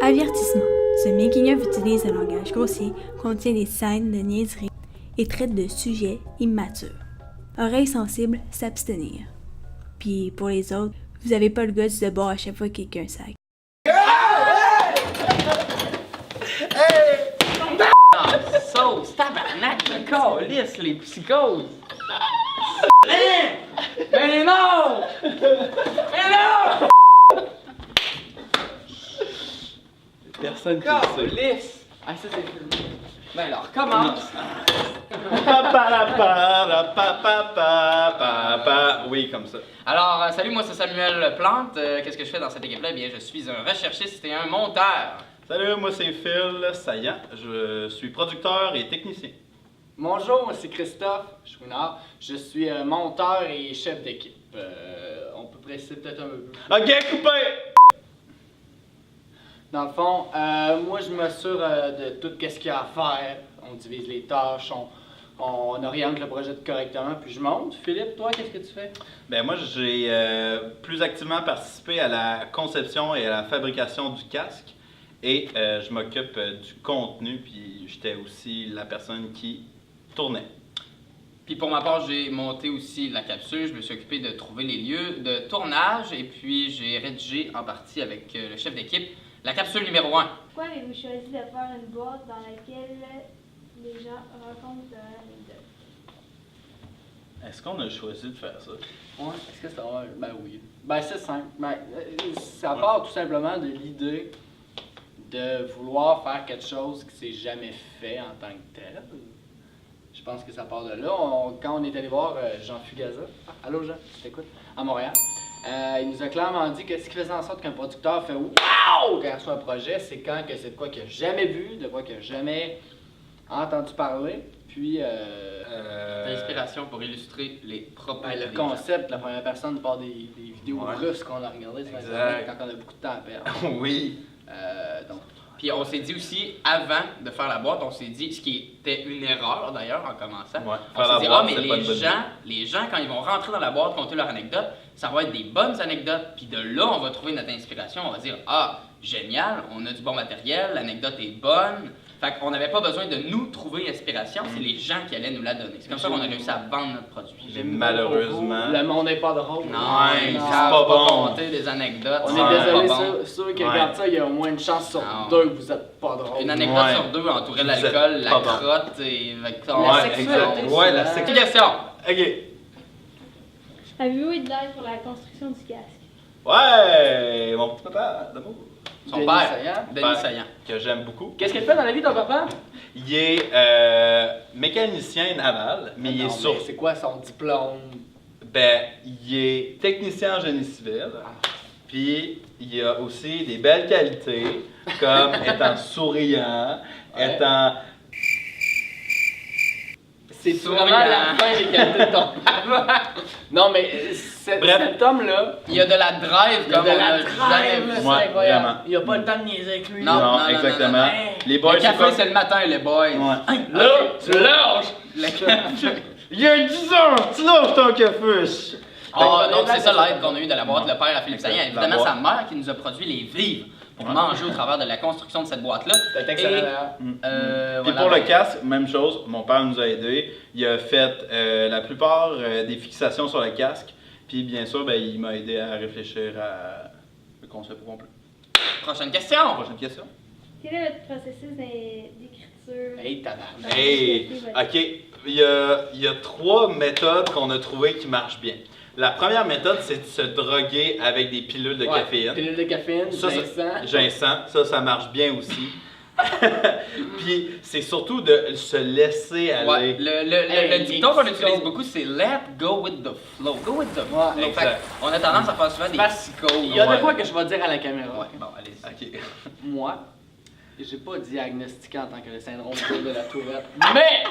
Avertissement. Ce making-of utilise un langage grossier, contient des scènes de niaiserie et traite de sujets immatures. Oreilles sensibles, s'abstenir. Puis pour les autres, vous avez pas le goût de boire à chaque fois que quelqu'un sac. Sauce, tabarnak, le calice, les psychoses! Mais non! Mais non! Personne qui le sait. Calice! Ah, ça c'est filmé. Ben alors, commence! Oui, comme ça. Alors, salut, moi c'est Samuel Plante. Qu'est-ce que je fais dans cette équipe-là? Eh bien, je suis un recherchiste et un monteur. Salut, moi c'est Phil Saillant. Je suis producteur et technicien. Bonjour, moi c'est Christophe Chouinard. Je suis monteur et chef d'équipe. On peut préciser peut-être un peu plus. Ok, coupé! Dans le fond, moi je m'assure de tout ce qu'il y a à faire. On divise les tâches, on oriente le projet correctement, puis je monte. Philippe, toi, qu'est-ce que tu fais? Ben moi j'ai plus activement participé à la conception et à la fabrication du casque. Et je m'occupe du contenu, puis j'étais aussi la personne qui tournait. Puis pour ma part, j'ai monté aussi la capsule. Je me suis occupé de trouver les lieux de tournage et puis j'ai rédigé en partie avec le chef d'équipe la capsule numéro 1. Pourquoi avez-vous choisi de faire une boîte dans laquelle les gens racontent leur anecdote? Est-ce qu'on a choisi de faire ça? Ouais, est-ce que c'est vrai? Ben oui. Ben c'est simple. Ben, ça part tout simplement de l'idée de vouloir faire quelque chose qui s'est jamais fait en tant que tel. Je pense que ça part de là. Quand on est allé voir Jean Fugaza, allô Jean, je t'écoute, à Montréal, il nous a clairement dit que ce qui faisait en sorte qu'un producteur fait WOW quand il reçoit un projet, c'est quand que c'est de quoi qu'il n'a jamais vu, de quoi qu'il n'a jamais entendu parler. Puis. L'inspiration pour illustrer les propos. Le concept, la première personne part des vidéos russes qu'on a regardées sur Internet quand on a beaucoup de temps à perdre. Oui. Donc. Puis on s'est dit aussi, avant de faire la boîte, on s'est dit, ce qui était une erreur d'ailleurs en commençant, Ouais, on faire la s'est dit, boîte, mais c'est pas une bonne les gens, quand ils vont rentrer dans la boîte, conter leur anecdote, ça va être des bonnes anecdotes. Puis de là, on va trouver notre inspiration, on va dire, ah, génial, on a du bon matériel, l'anecdote est bonne. Fait qu'on n'avait pas besoin de nous trouver l'inspiration, c'est les gens qui allaient nous la donner. C'est comme ça qu'on a réussi à vendre notre produit. Malheureusement. Le monde n'est pas drôle. Non, ils c'est savent pas pas bon. compter des anecdotes. On c'est est désolé, pas bon. ceux qui regardent ça, il y a au moins une chance sur deux que vous êtes pas drôle. Une anecdote Ouais. sur deux entourait Vous l'alcool, êtes la pas bon. crotte et avec ton La Ouais, sexualité. exact. Ouais, la souvent. Petite question. Ok. Avez-vous eu de l'aide pour la construction du casque? Ouais, mon petit papa d'amour. Son Denis père, Saillant. Denis Saillant. Que j'aime beaucoup. Qu'est-ce qu'il fait dans la vie, ton papa? Il est mécanicien naval, mais il est sur. C'est quoi son diplôme? Ben, il est technicien en génie civil. Puis, il a aussi des belles qualités, comme étant souriant, Ouais. étant. C'est Souriant. vraiment la fin des qualités de ton papa. Non, mais Bref. cet homme-là, Il y a de la drive il a comme de on la a jamais vu. drive, c'est Ouais, incroyable. vraiment. Il a pas le temps de niaiser avec lui. Non, Non, non, exactement. non, non. Les boys, Le café, pas- c'est le matin, les boys. Ouais. Là, tu lâches! Le café. Il y a 10 ans, tu lâches ton café! Donc, c'est ça l'aide qu'on a eu de la boîte, le père à Philippe Saillant. Exact. Évidemment, La sa boîte. mère qui nous a produit les vivres pour manger au travers de la construction de cette boîte-là. C'est excellent, Et, d'ailleurs. Puis voilà, pour le ben, casque, même chose, mon père nous a aidés. Il a fait la plupart des fixations sur le casque. Puis bien sûr, ben, il m'a aidé à réfléchir à le concept au complet. Prochaine question. Prochaine question. Quel est votre processus d'écriture? Hey, tabarnak. Hey, ok, il y a 3 méthodes qu'on a trouvées qui marchent bien. La première méthode, c'est de se droguer avec des pilules de Ouais, caféine. Pilule de caféine, Ça, ginseng. ça marche bien aussi. Puis c'est surtout de se laisser aller. Ouais, le Hey, dicton qu'on les utilise psychos. beaucoup, c'est let go with the flow. Go with the Ouais, flow. exact. Fait qu'on a tendance à faire souvent des Parce- psychos. Il y a Ouais. de quoi que je vais dire à la caméra. Ouais, bon, allez-y. Ok. Moi, j'ai pas diagnostiqué en tant que le syndrome de la tourette. Mais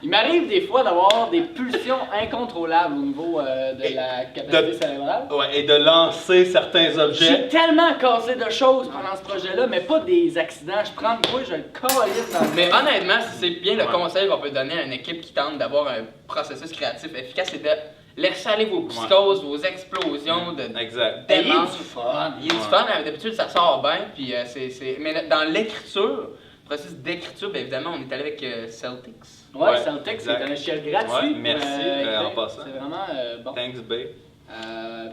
Il m'arrive des fois d'avoir des pulsions incontrôlables au niveau de la capacité cérébrale. Ouais, et de lancer certains J'ai objets. tellement cassé de choses pendant ce projet-là, mais pas des accidents. Je prends le bruit, je le calisse dans le Mais honnêtement, c'est bien le conseil qu'on peut donner à une équipe qui tente d'avoir un processus créatif efficace, c'est de laisser aller vos psychoses, vos explosions de Exact. Ayez démence. du fun. Il y a du fun, d'habitude ça sort bien, puis mais dans l'écriture, le processus d'écriture, bien évidemment, on est allé avec Celtics. Ouais, Ouais, Celtic, c'est exact. un logiciel gratuit. Ouais, merci, écrire. en passant. C'est vraiment bon. Thanks, Bay.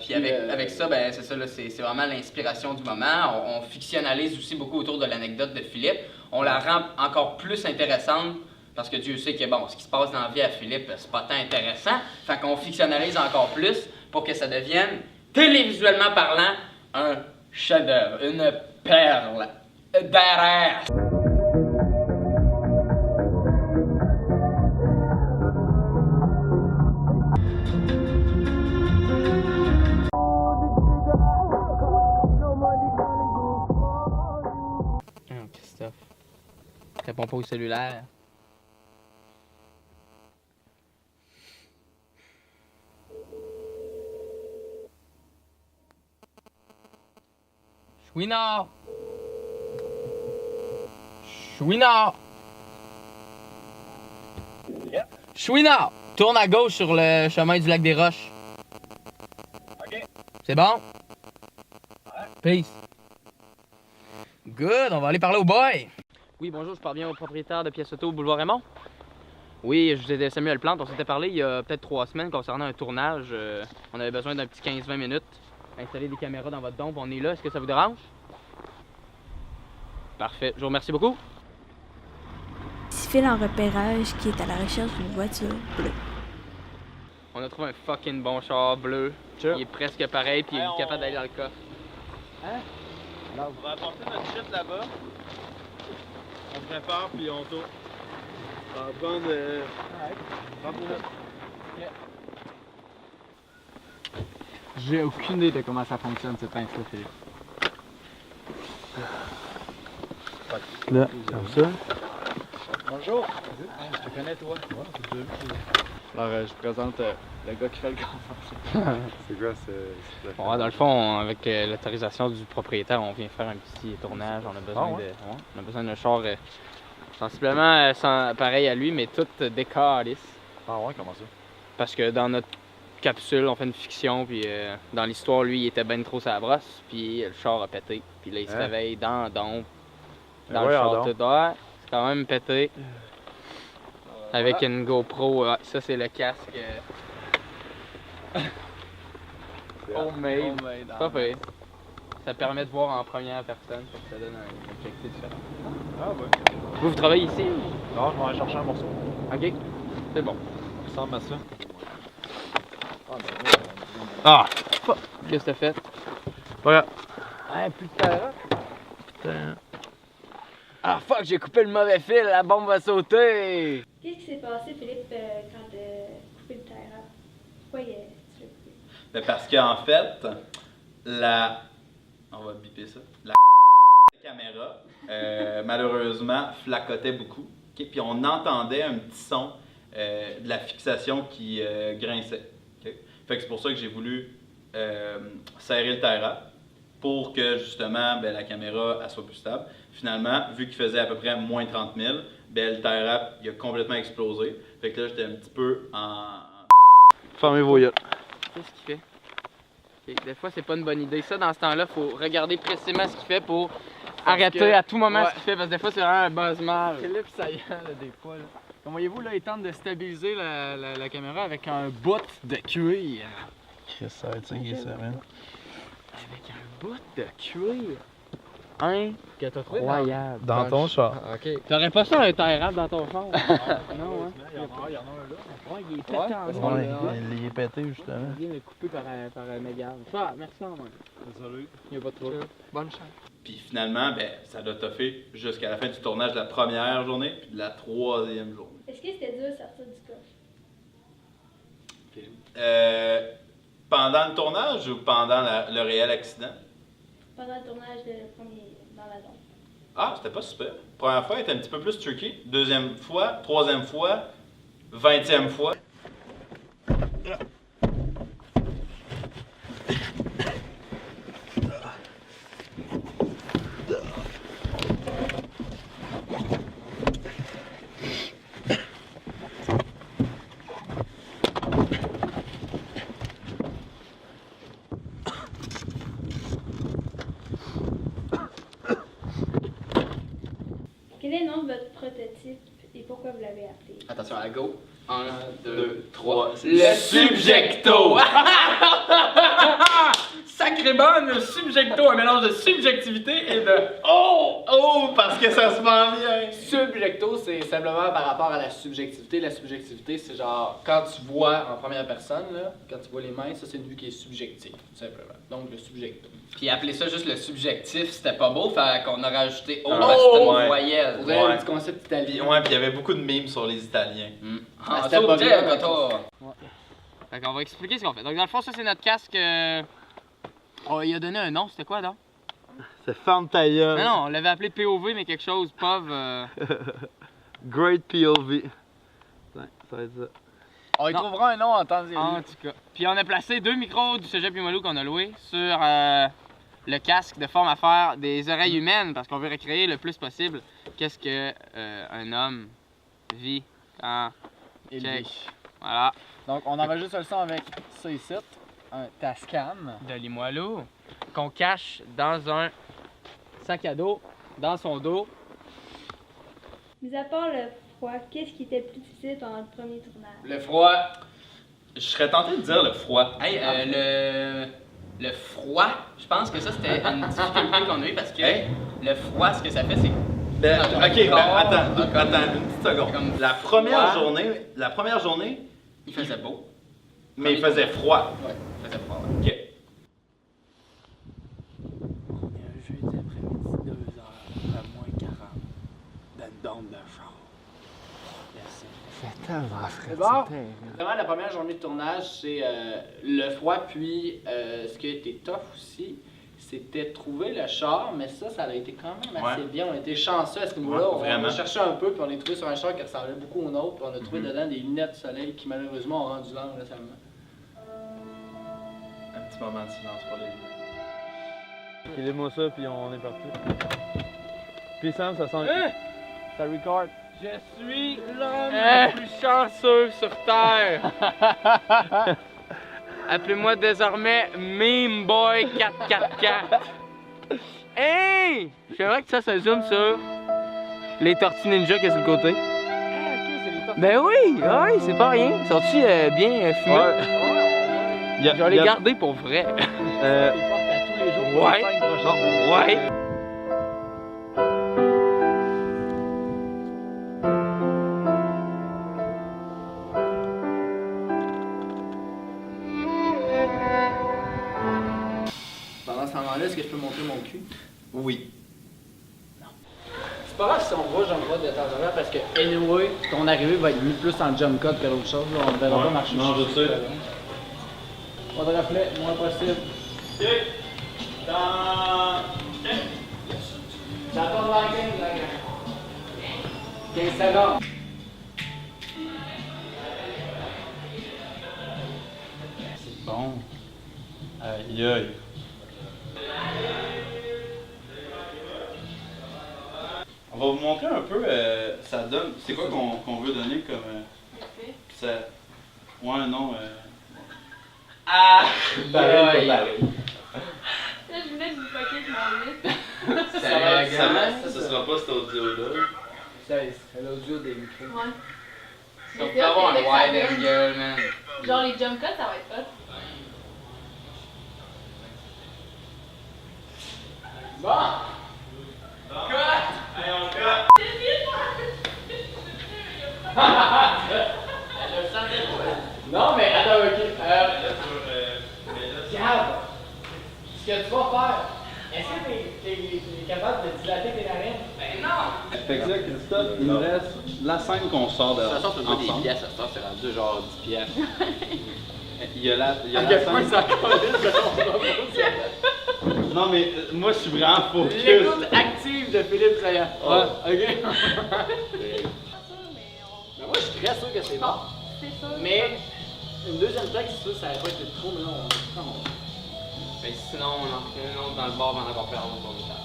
Puis avec ça, ben, c'est ça, là, c'est vraiment l'inspiration du moment. On fictionnalise aussi beaucoup autour de l'anecdote de Philippe. On la rend encore plus intéressante parce que Dieu sait que bon, ce qui se passe dans la vie à Philippe, c'est pas tant intéressant. Fait qu'on fictionnalise encore plus pour que ça devienne, télévisuellement parlant, un chef-d'œuvre, une perle d'arrêt. Christophe, réponds pas au cellulaire. Chouinard! Chouinard! Chouinard! Tourne à gauche sur le chemin du lac des Roches. OK. C'est bon? Peace. Good, on va aller parler au boy. Oui, bonjour, je parle bien au propriétaire de Pièce Auto Boulevard Raymond. Oui, je suis Samuel Plante. On s'était parlé il y a peut-être 3 semaines concernant un tournage. On avait besoin d'un petit 15-20 minutes. Installer des caméras dans votre dompe. On est là. Est-ce que ça vous dérange? Parfait. Je vous remercie beaucoup. Petit fil en repérage qui est à la recherche d'une voiture bleue. On a trouvé un fucking bon char bleu. Il est presque pareil, puis il est capable d'aller dans le coffre. Hein? On va apporter notre shit là-bas. On prépare, puis on tourne. On va prendre... J'ai aucune idée de comment ça fonctionne cette pince-là, Philippe. Là, comme ça. Bonjour! Je te connais, toi? Alors, je présente le gars qui fait le grand. C'est quoi, c'est... Bon, dans le fond, avec l'autorisation du propriétaire, on vient faire un petit tournage. On a besoin on a besoin d'un char sensiblement pareil à lui, mais tout décalisse. Ah ouais, comment ça? Parce que dans notre capsule, on fait une fiction, puis dans l'histoire, lui, il était ben trop sa brosse, puis le char a pété. Puis là, il se réveille dans le char tout. Ouais, c'est quand même pété. Avec une GoPro, ça c'est le casque. Homemade. Pas fait. Ça permet de voir en première personne, fait que ça donne un objectif différent. Ah ouais. Vous travaillez ici? Non, je m'en vais chercher un morceau. Ok, c'est bon. Ça ressemble à ça. Ah! Qu'est-ce que t'as fait? Voilà. Ah, plus de terre. Putain. Ah fuck, j'ai coupé le mauvais fil, la bombe va sauter! Qu'est-ce qui s'est passé, Philippe, quand tu as coupé le terrain? Pourquoi tu l'as coupé? Mais parce qu'en fait, on va biper ça. La caméra, malheureusement, flacotait beaucoup. Okay? Puis on entendait un petit son de la fixation qui grinçait. Okay? Fait que c'est pour ça que j'ai voulu serrer le terrain pour que justement la caméra elle soit plus stable. Finalement, vu qu'il faisait à peu près moins 30 000, le terrain il a complètement explosé. Fait que là, j'étais un petit peu en... Fermez vos yeux. Qu'est-ce qu'il fait? Okay. Des fois, c'est pas une bonne idée. Ça, dans ce temps-là, faut regarder précisément ce qu'il fait pour arrêter à tout moment ce qu'il fait. Parce que des fois, c'est vraiment un buzzement. Philippe, ça y est, là, des fois. Là. Comme voyez-vous, là, il tente de stabiliser la caméra avec un bout de cuir. Chris, ça va être ça qui est ça, man. Avec un bout de cuir. Que t'as trouvé Incroyable. Dans ton char. Ok. T'aurais pas ça un taille-rap dans ton char? Non, hein? Il y en a un là. Ouais, il est pété en haut, Ouais, là. il est pété justement. Il vient de couper par Mégane. Ah, merci en moi. Désolé. Il n'y a pas de trouble. Bonne chance. Puis finalement, ça l'a toffé jusqu'à la fin du tournage de la première journée puis de la troisième journée. Est-ce que c'était dur de sortir du coffre? Pendant le tournage ou pendant le réel accident? Pendant le tournage de premier dans la zone. Ah, c'était pas super. Première fois, elle était un petit peu plus tricky. Deuxième fois, troisième fois, 20e fois. Quel est le nom de votre prototype et pourquoi vous l'avez appelé? Attention, à go. 1, 2, 2, 3. 3. Le Subjecto! Sacré bonne, le Subjecto, un mélange de subjectivité et de Oh, parce que ça se vend bien. Subjecto, c'est simplement par rapport à la subjectivité. La subjectivité, c'est genre quand tu vois en première personne, là, quand tu vois les mains, ça c'est une vue qui est subjective, tout simplement. Donc le subjecto. Puis appeler ça juste le subjectif, c'était pas beau, fait qu'on aurait ajouté Ah, parce que c'était ouais. une voyelle. Vous avez Ouais. un petit concept italien. Ouais, puis il y avait beaucoup de mimes sur les Italiens. Ah, c'était pas bien, Fait qu'on va expliquer ce qu'on fait. Donc dans le fond, ça c'est notre casque. On lui a donné un nom, c'était quoi donc? C'est ferme ta gueule. Non, on l'avait appelé POV, mais quelque chose, POV. Great POV. Ouais, ça va être ça. On y Non. trouvera un nom en temps et lieu. En tout cas. Puis on a placé 2 micros du Cégep Limoilou qu'on a loué sur le casque de forme à faire des oreilles humaines parce qu'on veut recréer le plus possible qu'est-ce que un homme vit quand Et check. lui. Voilà. Donc on enregistre le son avec ça ici, un Tascam. De Limoilou qu'on cache dans un sac à dos, dans son dos. Mis à part le froid, qu'est-ce qui était plus difficile pendant le premier tournage? Le froid. Je serais tenté de dire le froid. Hey, le froid, je pense que ça c'était une difficulté qu'on a eue parce que Hey. le froid, ce que ça fait, c'est Ok, attends, une petite seconde. Comme La première journée, il faisait beau. mais il faisait froid. Ouais, il faisait froid. Ok. On est un jeudi après-midi, 2h, à moins 40. Dans une dôme de char. Merci. C'est tellement frais. C'est bon? Vraiment, la première journée de tournage, c'est le froid, puis ce qui a été tough aussi, c'était trouver le char, mais ça a été quand même assez Ouais. bien. On a été chanceux à ce niveau-là. Ouais, On vraiment. a cherché un peu, puis on est trouvé sur un char qui ressemblait beaucoup au nôtre, puis on a trouvé dedans des lunettes de soleil qui malheureusement ont rendu l'angle récemment. Un petit moment de silence pour les Ok, lève-moi ça, puis on est parti. Puis Sam, ça sent. Ça record. Je suis l'homme le plus chanceux sur Terre. Appelez-moi désormais Meme Boy 444. Hey! J'aimerais que ça zoome sur les tortues ninja qui est sur le côté. Ben oui, oui, c'est pas rien. Sont-ils bien fumés? Ouais. Je vais les garder pour vrai. Ouais. Ouais. Pendant ce moment-là, est-ce que je peux montrer mon cul? Oui. C'est pas grave si on voit jump cut de temps en temps parce que, anyway, ton arrivée va être mis plus en jump cut que l'autre chose. Là. On ne verra pas marcher. non, je sais. Pas de reflet, moins possible. Ok. Dans... Ça tourne dans 15, la gang. 15 secondes. C'est bon. Aïe aïe. On va vous montrer un peu, ça donne. C'est quoi qu'on veut donner comme. Ça. Ouais, non. Ah! Pareil, Là, je voulais que vous poquiez de mon liste. Ça sera pas cet audio-là. C'est l'audio des micros. Ouais. On peut avoir un wide angle, man. Genre les jump cuts, ça va être hot. Bon! Allez, on cut! Non, mais attends, ok. Gab, ce que tu vas faire, est-ce que t'es capable de dilater tes narines? Ben non! Fait que là, Christophe, il nous reste la scène qu'on sort de De toute façon, c'est pas des ensemble. pièces, à ce temps, c'est rendu genre 10 pièces. Il y a la À quel point scène. ça colle, Non, mais moi, je suis vraiment focus. L'écoute active de Philippe Saillant. Ouais. Ok. Moi, je suis très sûr que c'est bon. C'est sûr. Mais une deuxième take, c'est sûr, ça aurait pas été trop, mais là, on. Ben, sinon, on en fait une autre dans le bar pendant qu'on fait l'autre pour le temps.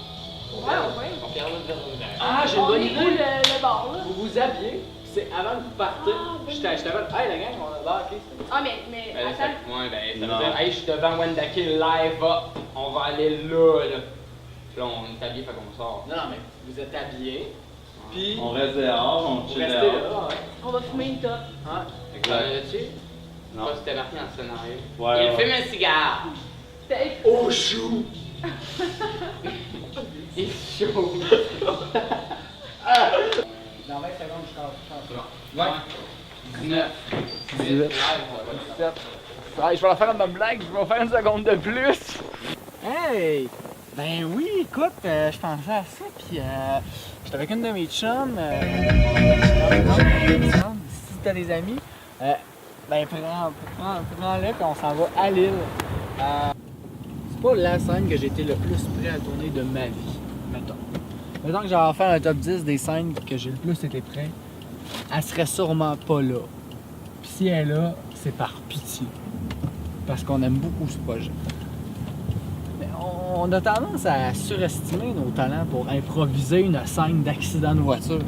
Ouais. On fait l'autre vers le verre. Ah, j'ai une bonne On est où idée! le bar, là? Vous vous habillez, c'est avant que vous partez. Je t'appelle, hey la gang, on a bar, ok, c'est Ah, mais Ben, attends. ouais, ben, ça Non. veut dire, hey, je suis devant Wendake live, on va aller là. Puis là, on est habillé, fait qu'on sort. Non, non, mais vous êtes habillés. Puis, On reste dehors, on vous chill restez dehors. là, ouais. On va fumer une top. Hein? Tu Non. pas c'était marqué dans le scénario. Ouais, Il ouais. fume un cigare. C'était Au chou! Il est chaud. Dans 20 secondes, je change. Ouais. 19. 18. 17. Ouais, je vais leur faire une blague, je vais faire une seconde de plus. Hey! Ben oui, écoute, je pensais à ça, puis j'étais avec une de mes chums. Si t'as des amis, ben prends-le, puis on s'en va à Lille. C'est pas la scène que j'ai été le plus prêt à tourner de ma vie, mettons. Mettons que j'allais faire un top 10 des scènes que j'ai le plus été prêt, elle serait sûrement pas là. Puis si elle est là, c'est par pitié. Parce qu'on aime beaucoup ce projet. Mais on a tendance à surestimer nos talents pour improviser une scène d'accident de voiture.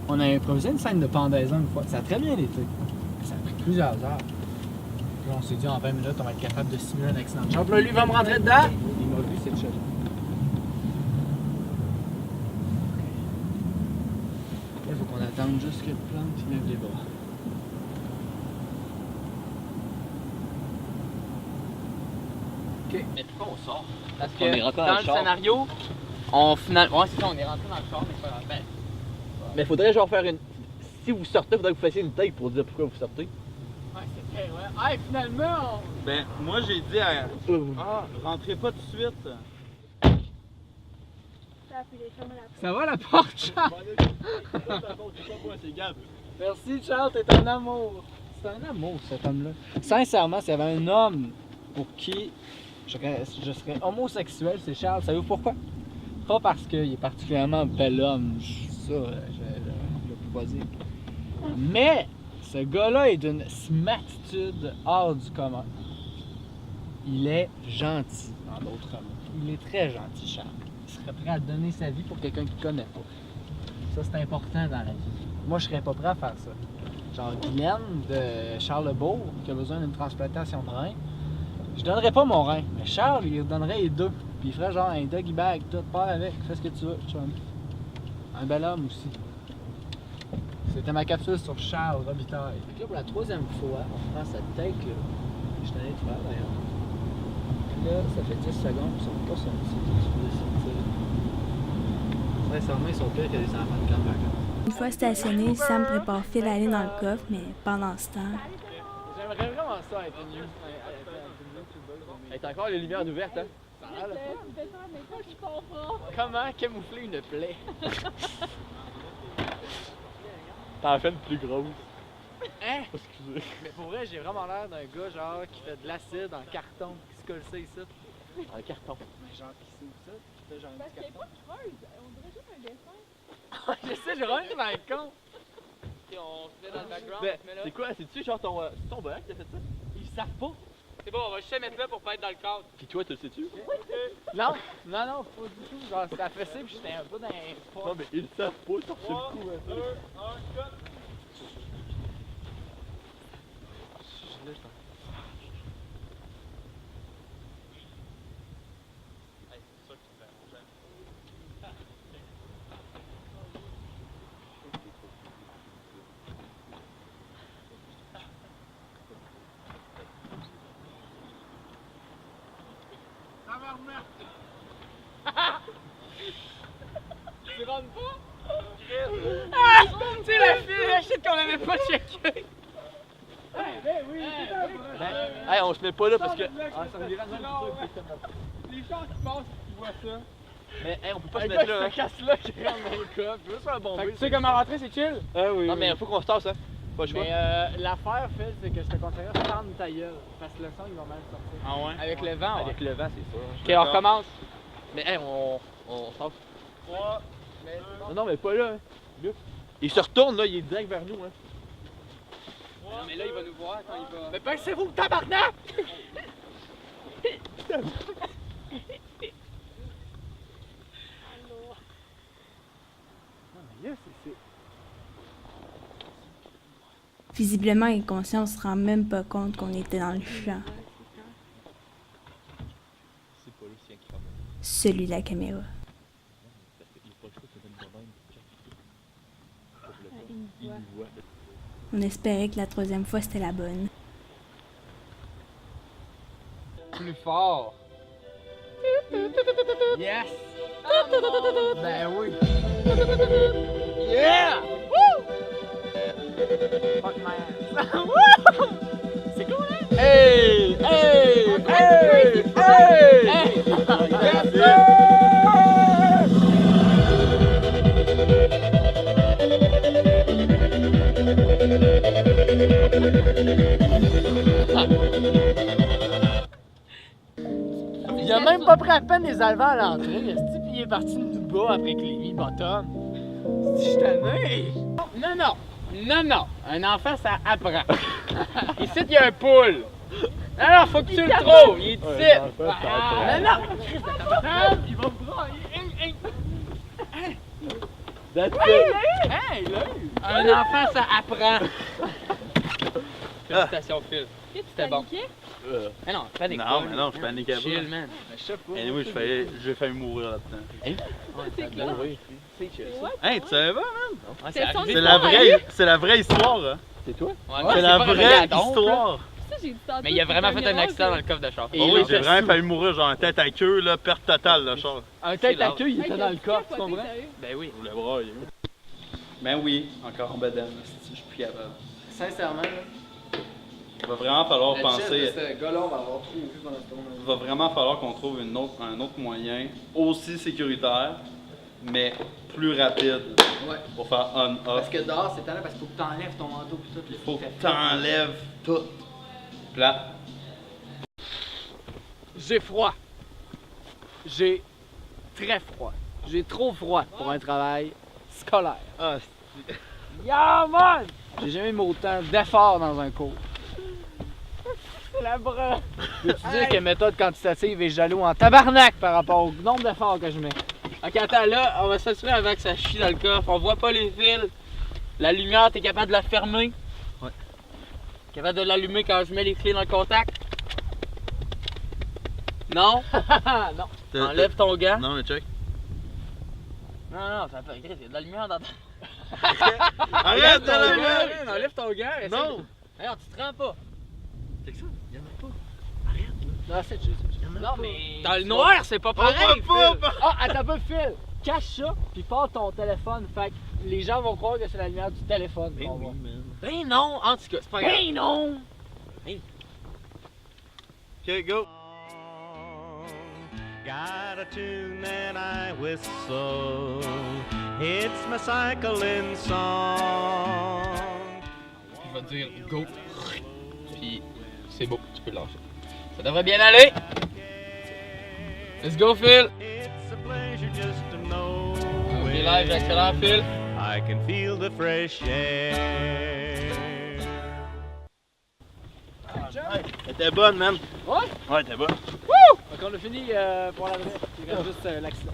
On a improvisé une scène de pendaison une fois. Ça a très bien été. Ça a pris plusieurs heures. Puis là, on s'est dit en 20 minutes, on va être capable de simuler un accident de char. Puis là, lui va me rentrer dedans. Il m'a vu, c'est le chef. Il faut qu'on attende juste que le plante il lève les bras. Mais pourquoi on sort? Parce que On est rentré dans dans le le char. scénario, on final. Ouais, c'est ça, on est rentré dans le char, mais c'est pas grave. Ben, Mais faudrait genre faire une. Si vous sortez, faudrait que vous fassiez une take pour dire pourquoi vous sortez. Ouais, c'est vrai, ouais. Ah, et finalement, Ben, moi j'ai dit à. Ah, rentrez pas tout de suite. Ça a pu les fermer la porte. ça va la porte, Charles? C'est Gab. Merci, Charles, t'es un amour. C'est un amour, cet homme-là. Sincèrement, s'il y avait un homme pour qui je serais homosexuel, c'est Charles. Savez-vous pourquoi? Pas parce qu'il est particulièrement bel homme, ça, je ne peux pas dire. Mais ce gars-là est d'une smatitude hors du commun. Il est gentil, en d'autres mots. Il est très gentil, Charles. Il serait prêt à donner sa vie pour quelqu'un qu'il connaît pas. Ça, c'est important dans la vie. Moi, je serais pas prêt à faire ça. Genre Guylaine de Charlesbourg, qui a besoin d'une transplantation de rein, je donnerais pas mon rein. Mais Charles, il donnerait les deux. Puis il ferait genre un doggy bag, tout, pars avec, fais ce que tu veux, chum. Un bel homme aussi. C'était ma capsule sur Charles Robitaille. Fait que là, pour la troisième fois, on prend cette take-là. Je suis allé te faire d'ailleurs. Puis là, ça fait 10 secondes, ils sont pas sortis. Je voulais sortir. Sincèrement, ils sont pires que des enfants de campagne. Une fois stationné, Sam prépare Phil à aller dans le coffre, mais pendant ce temps, J'aimerais vraiment ça être une Elle est encore les lumières ouvertes, hein? Comment camoufler une plaie? T'en fais une plus grosse. Hein? Excusez. Mais pour vrai, j'ai vraiment l'air d'un gars genre qui fait de l'acide en carton, qui se colle ça ici. Un carton. Mais genre ici ou ça, puis là, genre un petit carton. On dirait juste un dessin. Je sais, j'ai vraiment dans le con. on se met dans le background, Ben, on se met là. c'est quoi? C'est-tu genre ton boss qui a fait ça? Ils savent pas. C'est bon, on va juste se mettre là pour pas être dans le cadre. Puis toi, tu le sais-tu? Non, non, pas du tout. Genre, c'était affaissé, puis j'étais un peu dans les pas. Non, mais ils le savent pas, sur le coup. Hein. Tu rentres pas? Ah! Tu sais, la fille, la shit qu'on avait pas checké. Ben oui, Hey, on se met pas là parce que. Ah, ça me dirait les gens qui passent, qui voient ça. Mais hey, on peut pas se Un mettre gars là. qui se casse là, qui rentre dans le coffre. Je veux juste faire un bon Fait que bruit. tu sais comment rentrer, c'est chill? Ah oui. Non, mais faut qu'on se tasse, hein. Pas le choix. Mais l'affaire, Phil, c'est que je te conseillerais de fermer ta gueule. Parce que le son, il va mal sortir. Ah ouais? Avec le vent, Avec le vent, c'est ça. Ok, on recommence. Mais hey, on se tasse. 3, Mais Non, mais pas là. Hein. Là. Il se retourne, là, il est direct vers nous, hein. Non, mais là, il va nous voir quand il va. Mais baissez-vous, tabarnak! Visiblement inconscient, on se rend même pas compte qu'on était dans le champ. C'est pas le sien qui ramène. Celui de la caméra. Parce qu'il est pas le choix, ça donne quand même. Il me voit. On espérait que la troisième fois c'était la bonne. Plus fort. Yes! Ben oui! Yeah! Woo! Fuck my ass. Woo! C'est cool, hein? Hey! Hey! Hey! Hey! Hey! Yes, sir! Il a même pas pris à peine les alevins à l'entrée, esti, puis il est parti de bas après que les mis bottom. Si je tanné! Non, non! Non, non! Un enfant, ça apprend. Ici, il y a un poule. Non, non, faut que tu le trouves! Il est ici! Non, non! Christ, il va me brailler! That's it! Hey, là! Un enfant, ça apprend! Félicitations, Phil. C'était bon. Mais non, panique pas. Non, mais non, je paniquais pas. Chill, man. Je sais pas. Anyway, j'ai failli mourir là-dedans. C'est clair. C'est chill. Hey, tu savais pas, man? Ouais, C'est son C'est la vraie histoire, hein? C'est toi? C'est la vraie histoire. Ça, j'ai dit tantôt. Mais il a vraiment fait un accident dans le le coffre de char. Et Oh il oui, était j'ai vraiment sous. failli mourir, genre tête à queue, là, perte totale, le char. Un tête à queue, il était dans le coffre, tu comprends? Ben oui. Le bras, il est où? Ben oui, encore en bedaine, je suis plus capable. Sincèrement, là, Il va vraiment falloir le penser. chef de ce gars-là, on va l'avoir trop vu pendant ce tournoi. Il va vraiment falloir qu'on trouve un autre moyen aussi sécuritaire, mais plus rapide Ouais. pour faire on-off. Parce que dehors, c'est talent parce qu'il faut que t'enlèves ton manteau pis tout. Il faut que t'enlèves tout. Plat. J'ai froid. J'ai très froid. J'ai trop froid pour un travail scolaire. Ah, Yeah man! J'ai jamais mis autant d'efforts dans un cours. C'est la bras. Peux-tu dire que méthode quantitative est jaloux en tabarnak par rapport au nombre d'efforts que je mets? Ok, attends, là, on va s'assurer avant que ça chie dans le coffre. On voit pas les fils. La lumière, t'es capable de la fermer? Ouais. Capable de l'allumer quand je mets les clés dans le contact? Non? Non. Enlève ton gant. Non, mais check. Non, non, ça fait. Il y a de la lumière dans ta. Arrête de ton la gant, voir! man, enlève ton gant. essaie Non! de- Regarde, tu te rends pas. Check ça, y'en a pas. Non, c'est juste. Non, mais. Dans le noir, c'est pas On pareil. voit Phil. pas! Ah, attends un peu, Phil. Cache ça, puis porte ton téléphone. Fait que les gens vont croire que c'est la lumière du téléphone. Ben qu'on oui, voit. man. Ben non, en tout cas, c'est pas grave. Ben non! Ok, go! Got a tune and I whistle. It's my cycling song. Je vais dire go. Puis c'est beau, tu peux le lâcher. Ça devrait bien aller. Let's go, Phil. It's a pleasure just to know On est live, j'accélère, Phil. I can feel the fresh air. Elle était bonne, man. Ouais? Ouais, elle était bonne. Donc on a fini pour la vraie. Il reste juste l'accident.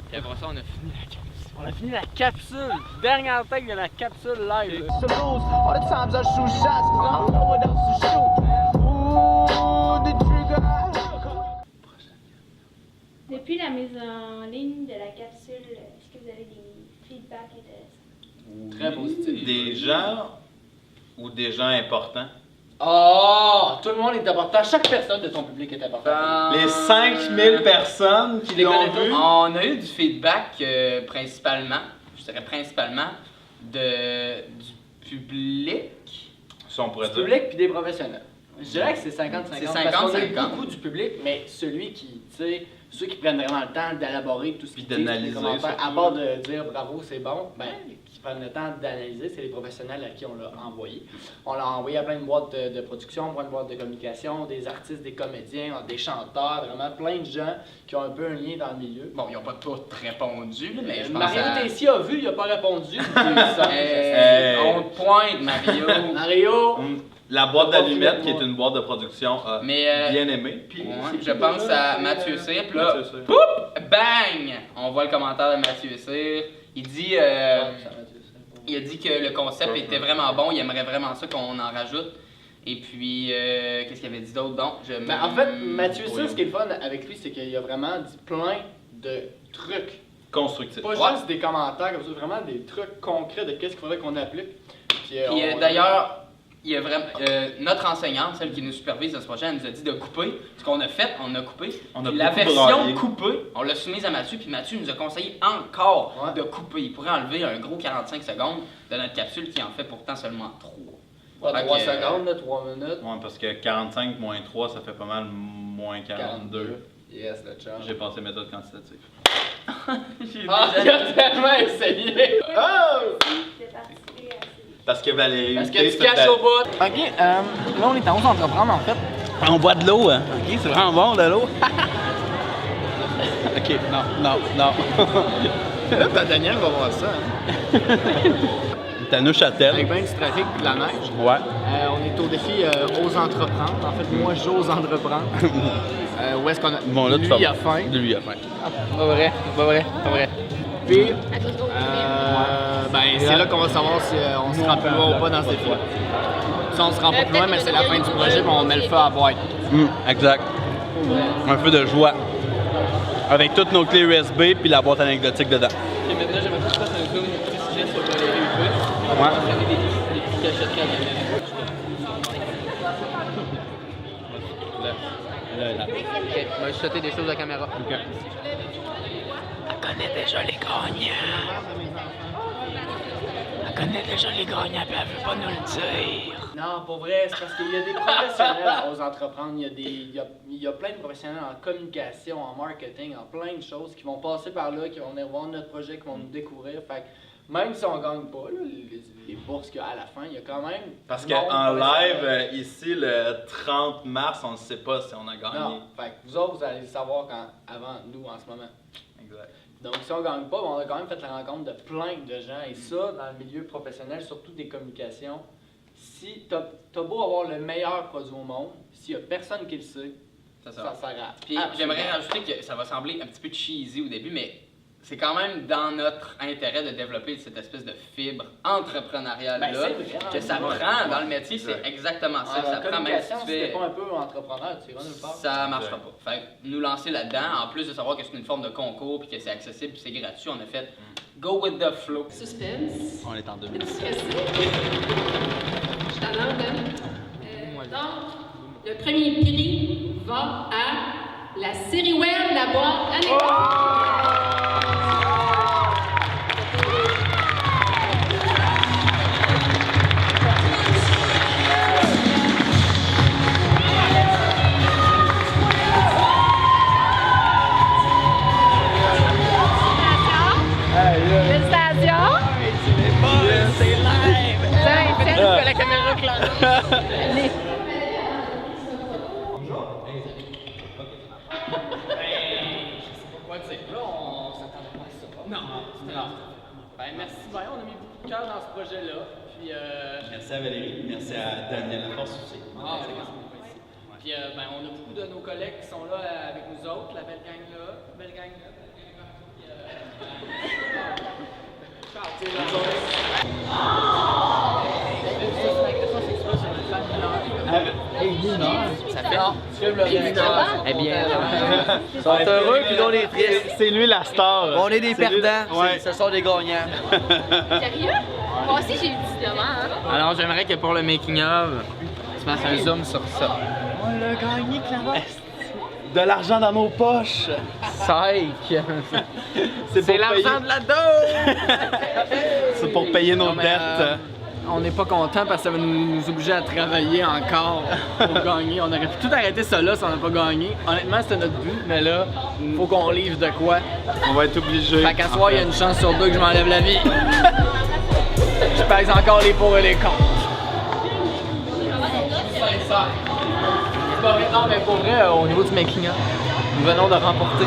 Puis après ça, on a fini la capsule. On a fini la capsule. Dernière take de la capsule live. Depuis la mise en ligne de la capsule, est-ce que vous avez des feedbacks intéressants? Très positif. Des gens ou des gens importants? Oh! Tout le monde est important. Chaque personne de ton public est importante. Les 5000 personnes qui l'ont vu. On a eu du feedback principalement, je dirais principalement, du public. Si on pourrait Du dire. public puis des professionnels. Je dirais que c'est 50-50. C'est Parce qu'on a eu 50-50. beaucoup du public, mais celui qui, tu sais, ceux qui prennent vraiment le temps d'élaborer tout ce Puis qu'ils disent, les d'analyser commentaires, à surtout. part de dire bravo, c'est bon, ben, qui prennent le temps d'analyser, c'est les professionnels à qui on l'a envoyé. On l'a envoyé à plein de boîtes de production, plein de boîtes de communication, des artistes, des comédiens, des chanteurs, vraiment plein de gens qui ont un peu un lien dans le milieu. Bon, ils n'ont pas tous répondu, là, mais je pense Mario à... Tessier a vu, il n'a pas répondu. On te pointe, Mario. Mario! La boîte T'as pas d'allumettes, fini qui avec est une boîte de production, a Mais, bien aimé. Puis, Ouais, je pense à Mathieu Cyr, puis là, Mathieu Cyr. poup, bang! On voit le commentaire de Mathieu Cyr. Il dit, il a dit que le concept était vraiment bon, il aimerait vraiment ça qu'on en rajoute. Et puis, qu'est-ce qu'il avait dit d'autre? Donc, Ben, en fait, Mathieu Cyr, ce qui est le fun avec lui, c'est qu'il a vraiment dit plein de trucs. Constructif. Pas juste des commentaires comme ça, vraiment des trucs concrets de qu'est-ce qu'il faudrait qu'on applique. Puis, d'ailleurs, il y a vraiment, notre enseignante, celle qui nous supervise dans ce projet, elle nous a dit de couper. Ce qu'on a fait, on a coupé. On a Puis la beaucoup version braillé. coupée, on l'a soumise à Mathieu, puis Mathieu nous a conseillé encore Ouais. de couper. Il pourrait enlever un gros 45 secondes de notre capsule qui en fait pourtant seulement 3. pas 3 secondes, là, 3 minutes. Ouais, parce que 45 moins 3, ça fait pas mal moins 42. Yes, le chum. J'ai passé méthode quantitative. Ah, il a tellement essayé! Oh! de participer à ces... Parce que Valérie. Parce que tu caches au bout! Ok, là on est en Ose Entreprendre en fait. On boit de l'eau, hein? Ok, c'est vraiment bon de l'eau. Ok, non. Là, Daniel va voir ça. Hein. T'as Neuchâtel. Avec bien du trafic et de la neige. Ouais. On est au défi Ose Entreprendre. En fait, moi, j'ose entreprendre. Où est-ce qu'on a. Bon, là, tu lui, vas- il a faim. Lui, il a faim. Pas vrai. Puis, ben, c'est là qu'on va savoir si on se rend plus loin ou pas dans ce défi. Si on se rend pas plus loin, mais c'est la fin du projet, puis on met le feu à la boîte. Exact. Un peu de joie. Avec toutes nos clés USB puis la boîte anecdotique dedans. Et maintenant, j'aimerais que tu fasses un zoom précis sur Valérie Hubert. Ouais. On va faire des petites cacheteries à la Ok, on va chuter des choses à la caméra. Ok. Elle connaît déjà les gagnants. Elle connaît déjà les gagnants, puis elle veut pas nous le dire. Non, pour vrai, c'est parce qu'il y a des professionnels aux entreprendre. Il y a plein de professionnels en communication, en marketing, en plein de choses qui vont passer par là, qui vont venir voir notre projet, qui vont nous découvrir. Fait que même si on gagne pas là, les bourses qu'il y a à la fin, il y a quand même. Parce du monde qu'en live, professionnel. ici, le 30 mars, on ne sait pas si on a gagné. Non, fait que vous autres, vous allez le savoir avant nous en ce moment. Exact. Donc, si on gagne pas, on a quand même fait la rencontre de plein de gens. Et ça, dans le milieu professionnel, surtout des communications, si t'as beau avoir le meilleur produit au monde, s'il y a personne qui le sait, Ça ça sert à Puis absolument j'aimerais rajouter que ça va sembler un petit peu cheesy au début, mais c'est quand même dans notre intérêt de développer cette espèce de fibre entrepreneuriale-là Ben, c'est vrai, que ça ouais. prend dans le métier, c'est exactement ça. En Ça prend même si communication, tu si t'es fais... pas un peu entrepreneur, tu vas nulle part. Ça marchera pas. Fait que nous lancer là-dedans, en plus de savoir que c'est une forme de concours puis que c'est accessible puis c'est gratuit, on a fait go with the flow. Suspense. On est en 2000. Es-tu stressé? Je suis en ordre. Donc, le premier prix va à la série web La Boîte Anecdote. Félicitations! C'est live! Ça, Étienne, Que la caméra claire. Pourquoi dire là, on s'attendait pas à ça. Non. Ben, merci bien, on a mis beaucoup de cœur dans ce projet-là. Puis, Merci à Valérie, merci à Daniel Laforce aussi. Puis, ben, on a beaucoup de nos collègues qui sont là avec nous autres, la belle gang-là. Puis, Charles, tu sais, ça fait Eh bien, Ils sont heureux puis nous on est tristes. c'est lui la star. On est des perdants, Ouais. ce sont des gagnants. Sérieux? Moi aussi, j'ai eu 10 demandes. Hein? Alors, j'aimerais que pour le making-of, tu fasses un zoom sur ça. On l'a gagné, Clara. De l'argent dans nos poches! Psych! C'est pour l'argent de la dose! C'est pour payer nos Non, mais, dettes. on n'est pas content parce que ça va nous obliger à travailler encore pour gagner. On aurait pu tout arrêter ça là si on n'a pas gagné. Honnêtement, c'était notre but, mais là, faut qu'on livre de quoi. On va être obligé. Fait qu'à soir, il y a une chance sur 2 que je m'enlève la vie. Je pèse encore les pour et les contre. C'est pas vrai, non, mais pour vrai, au niveau du making-up, nous venons de remporter